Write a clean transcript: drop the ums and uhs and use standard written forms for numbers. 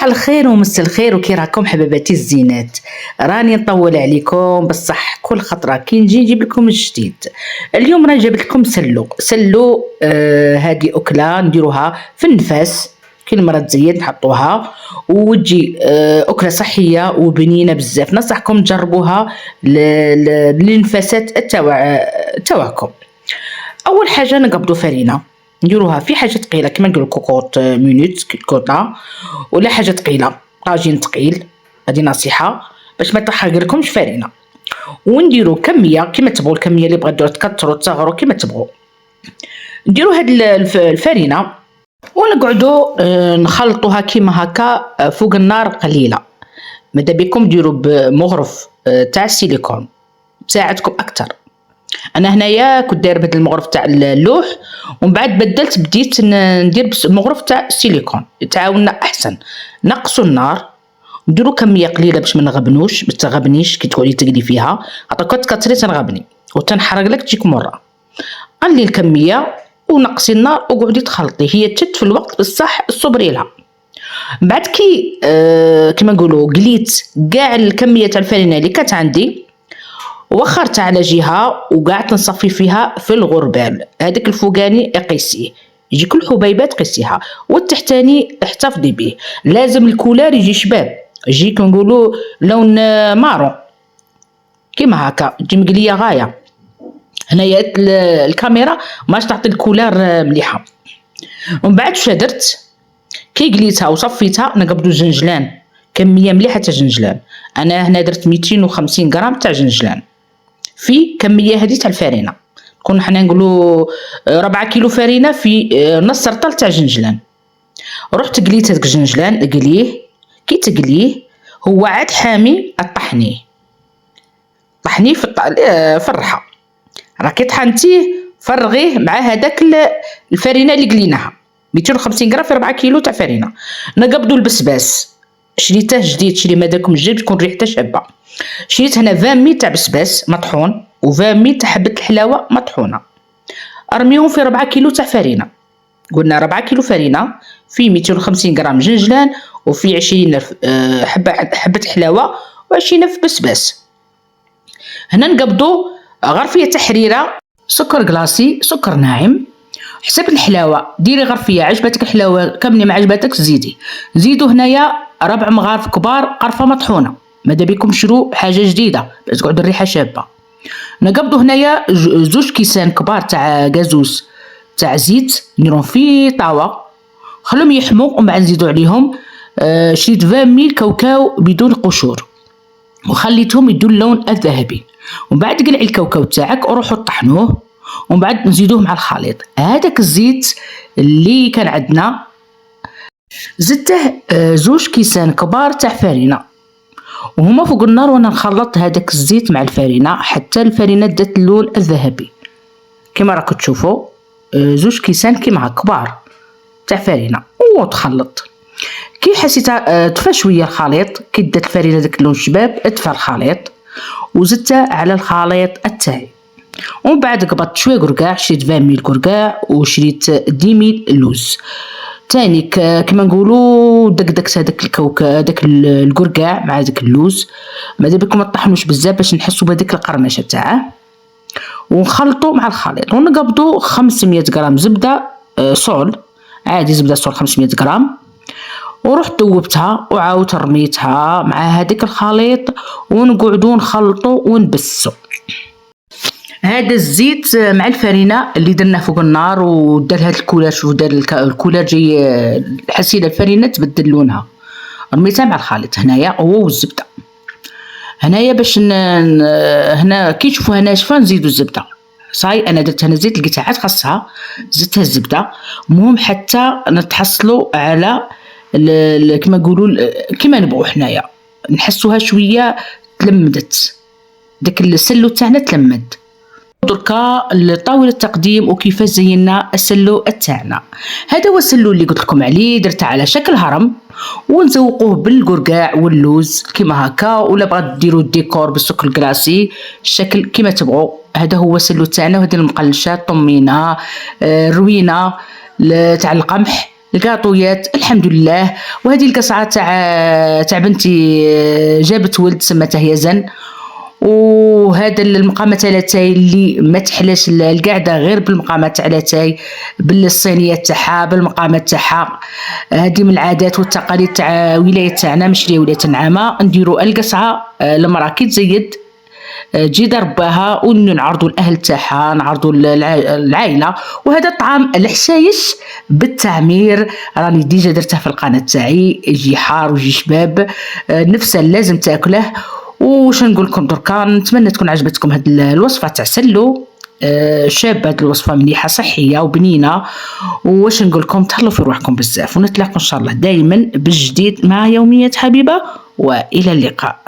صباح الخير ومس الخير، وكي راكم حباباتي الزينات؟ راني نطول عليكم بصح كل خطره كي نجيب لكم الجديد. اليوم راني جابت لكم سلو هذه اكله نديروها في النفاس، كي المرة تزيد نحطوها وتجي اكله صحيه وبنينه بزاف. ننصحكم تجربوها للنفاسات تاعكم. اول حاجه نقبضوا فرينه نديروها في حاجه ثقيله كما نقول كوكوط مينوت كوطه، ولا حاجه ثقيله طاجين ثقيل. هذه نصيحه باش ما تحرقلكمش فرينه. ونديروا كميه كما تبغوا، الكميه اللي بغيتوا تكثروا تصغروا كما تبغوا. نديروا هاد الفرينه ونقعدوا نخلطوها كيما هكا فوق النار قليله. ماذا بكم ديروا بمغرف تاع السيليكون تساعدكم اكثر. انا هنايا كنت داير بهذا المغرف تاع اللوح، ومن بعد بديت ندير مغرف تاع السيليكون تعاوننا احسن. نقصوا النار، نديروا كميه قليله باش ما نغبنوش، ما تغبنيش كي تقعدي تقلي فيها، كنت كتري تنغبني وتنحرق لك تجيك مره. قلي الكميه ونقصي النار وقعدي تخلطي، هي تشد في الوقت بصح صبري لها. بعد كي كما نقولوا قليت كاع الكميه تاع الفرينه اللي كانت عندي، وخرتها على جهه وقعدت نصفي فيها في الغربال. هذاك الفوقاني قيسيه، يجي كل حبيبات قيسيها، والتحتاني احتفظي به. لازم الكولار يجي شباب، يجي كنقولوا لون مارون كيما هكا، تجي مقليه غايه. هنايا الكاميرا ماش تعطي الكولار مليحه. ومن بعد واش درت كي قليتها وصفيتها نقبضوا الجنجلان، كميه مليحه تاع جنجلان. انا هنا درت 250 غرام تاع جنجلان في كميه هذه تاع الفرينه. كون حنا نقولوا 4 كيلو فرينه في نص رطل تاع جنجلان. رحت قليت هذاك الجنجلان، قليه كي تقليه هو عاد حامي، طحنيه في الرحه. راكي طحنتيه فرغيه مع هذاك الفرينه اللي قليناها 250 غرام في 4 كيلو تاع فرينه. نقبضوا البسباس، شريته جديد، شري ماداكم جديد تكون ريحته شابه. شريت هنا 20 مل تاع بسباس مطحون و20 مل تاع حبه الحلاوه مطحونه. ارميهم في 4 كيلو تاع فرينه. قلنا 4 كيلو فرينه في 250 غرام جنجلان، وفي 20 حبه حلاوه و20 بسباس. هنا نقبضوا غرفيه تحريره سكر كلاصي، سكر ناعم حسب الحلاوه. ديري غرفيه عجبتك الحلاوه كملي، ما عجبتك زيدي. زيدوا هنايا 4 مغارف كبار قرفه مطحونه. ماذا بكم شرو حاجه جديده باش تقعد الريحه شابه. نقبضوا هنايا 2 كيسان كبار تاع غازوس تاع زيت، نديرهم في طاوه خلهم يحموا، ومن بعد نزيدوا عليهم شريت 20 مل كاوكاو بدون قشور وخليتهم يدوا اللون الذهبي. ومن بعد قلع الكاوكاو تاعك وروحوا طحنوه، ومن بعد نزيدوه مع الخليط. هذاك الزيت اللي كان عندنا زدته 2 كيسان كبار تاع فرينه، وهما فوق النار وانا نخلط هذاك الزيت مع الفرينه حتى الفرينه دات اللون الذهبي كما راكم تشوفوا. 2 كيسان كيما كبار تاع فرينه وتخلط. كي حسيت طفى شويه الخليط، كي دات الفرينه داك اللون الشباب طفى الخليط وزدته على الخليط تاعي. ومن بعد قبضت شويه قرقاع، شريت 20 مل قرقاع وشريت 10 مل لوز تاني كما نقولوا. دقدقت هذاك هذاك القرقاع مع هذاك اللوز. ماذا بكم ما تطحنوش بزاف باش نحسوا بهذيك القرمشه تاعه، ونخلطوا مع الخليط. ونقبضوا 500 غرام زبده صول عادي، زبده صول 500 غرام. ورحت ذوبتها وعاودت رميتها مع هذاك الخليط، ونقعدوا نخلطوا ونبسوا. هذا الزيت مع الفرينه اللي درناه فوق النار ودار هذا الكولار، شوف دار الكولار جاي حسينا الفرينه تبدل لونها. رميتها مع الخليط هنايا هو والزبده. هنايا باش هنا كي تشوفوها ناشفه نزيدوا الزبده. صاي انا درت هنا زيت لقيتها عاد خاصها، زدتها الزبده. المهم حتى نتحصلوا على كما نقولوا كما نبغوا حنايا نحسوها شويه تلمدت، داك السلو تاعنا تلمد. دركا طاولة التقديم وكيفاش زينا السلو تاعنا. هذا هو السلو اللي قلت لكم عليه، درته على شكل هرم ونزوقوه بالقرقاع واللوز كيما هكا، ولا بغات ديروا الديكور بالسكر الكلاسي الشكل كيما تبغوا. هذا هو السلو تاعنا، وهذه المقلشه الطمينه الروينه تاع القمح الكاطويات الحمد لله. وهذه القصعه تاع بنتي جابت ولد سمتها يزن. وهذا المقامة تاع لاتاي اللي ما تحلاش القعده غير بالمقامات تاع لاتاي بالصينيه تاعها بالمقامه تاعها. هذه من العادات والتقاليد تاع ولايه تاعنا مشريه ولايه النعامه. نديروا القصعه المراه كي تزيد تجي ضرباها ونعرضوا الاهل تاعها نعرضوا العائله. وهذا الطعام الحشايش بالتعمير راني ديجا درته في القناه تاعي، يجي حار ويجي شباب نفسه لازم تاكله. وش نقول لكم دركا، نتمنى تكون عجبتكم هذه الوصفه تاع سلو شابه. هذه الوصفه مليحه صحيه وبنينه. واش نقول لكم تهلاو في روحكم بزاف، ونتلاقوا ان شاء الله دائما بالجديد مع يوميات حبيبه، والى اللقاء.